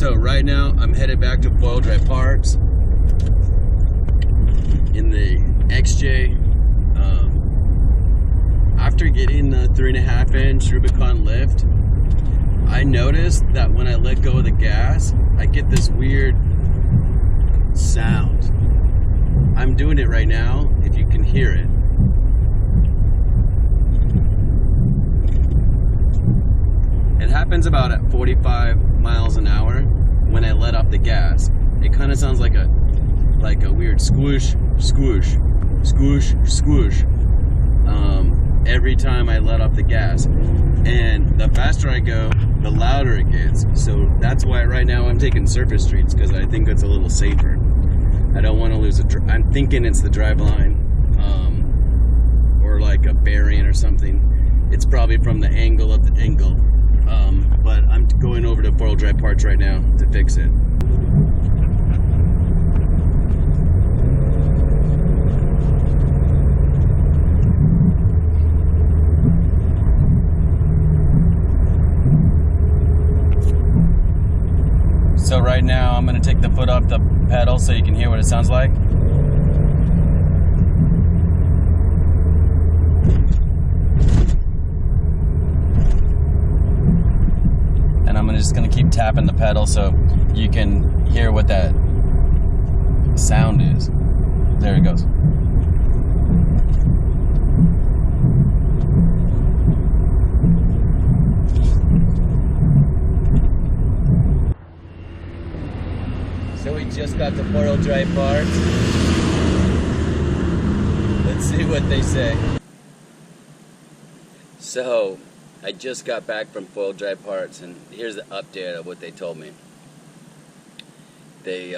So right now I'm headed back to four-wheel drive parts in the XJ. After getting the 3.5-inch Rubicon lift, I noticed that when I let go of the gas, I get this weird sound. I'm doing it right now, if you can hear it. It happens about at 45 miles an hour when I let off the gas. It kind of sounds like a weird squish, squish, squish, squish. Every time I let off the gas, and the faster I go, the louder it gets. So that's why right now I'm taking surface streets, because I think it's a little safer. I don't want to lose I'm thinking it's the driveline, or like a bearing or something. It's probably from the angle of the angle. But I'm going over to four-wheel drive parts right now to fix it. So right now I'm going to take the foot off the pedal so you can hear what it sounds like. And I'm just going to keep tapping the pedal so you can hear what that sound is. There it goes. So we just got the four-wheel drive parts. Let's see what they say. So I just got back from four-wheel drive parts, and here's the update of what they told me. They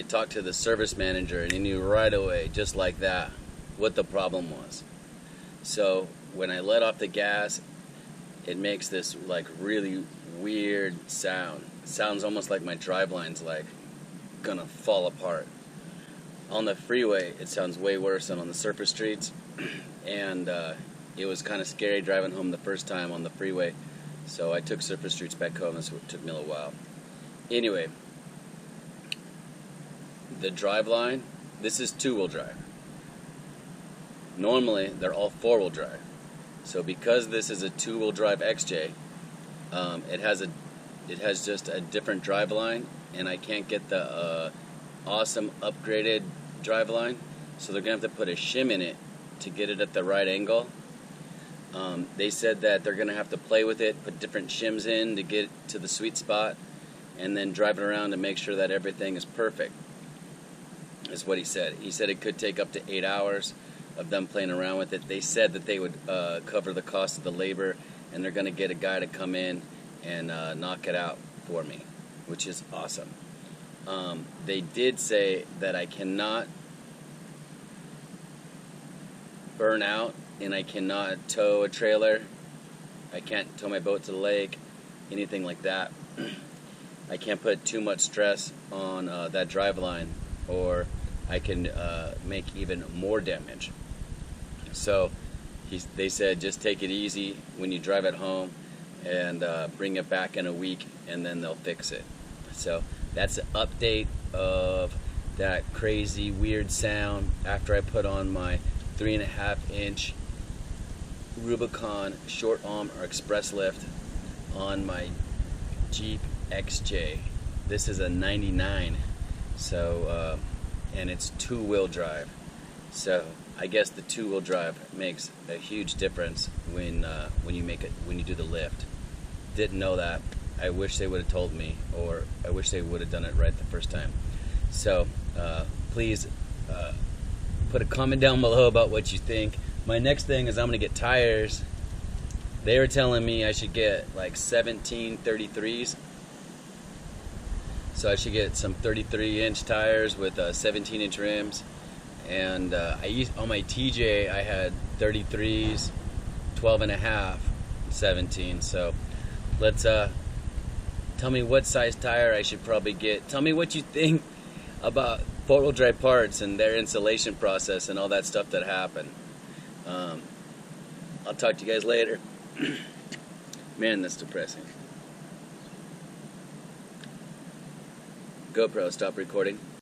talked to the service manager, and he knew right away, just like that, what the problem was. So when I let off the gas, it makes this like really weird sound. It sounds almost like my driveline's like gonna fall apart. On the freeway, it sounds way worse than on the surface streets, and it was kind of scary driving home the first time on the freeway, so I took surface streets back home. This took me a little while. Anyway, the driveline, this is two-wheel drive. Normally, they're all four-wheel drive. So because this is a two-wheel drive XJ, it has just a different driveline, and I can't get the awesome upgraded driveline, so they're gonna have to put a shim in it to get it at the right angle. They said that they're gonna have to play with it, put different shims in to get to the sweet spot, and then drive it around to make sure that everything is perfect. Is what he said. He said it could take up to 8 hours of them playing around with it. They said that they would cover the cost of the labor, and they're gonna get a guy to come in and knock it out for me, which is awesome. They did say that I cannot burn out, and I cannot tow a trailer. I can't tow my boat to the lake, anything like that. I can't put too much stress on that driveline, or I can make even more damage. So they said just take it easy when you drive it home, and bring it back in a week, and then they'll fix it. So that's an update of that crazy weird sound after I put on my 3.5-inch Rubicon short arm or express lift on my Jeep XJ. This is a 99, so and it's two-wheel drive. So I guess the two-wheel drive makes a huge difference when you do the lift. Didn't know that. I wish they would have told me, or I wish they would have done it right the first time. So please put a comment down below about what you think. My next thing is I'm gonna get tires. They were telling me I should get like 1733s. So I should get some 33-inch tires with 17-inch rims. And I used on my TJ, I had 33s, 12.5, 17. So let's tell me what size tire I should probably get. Tell me what you think about four-wheel drive parts and their installation process and all that stuff that happened. I'll talk to you guys later. Man, that's depressing. GoPro stopped recording.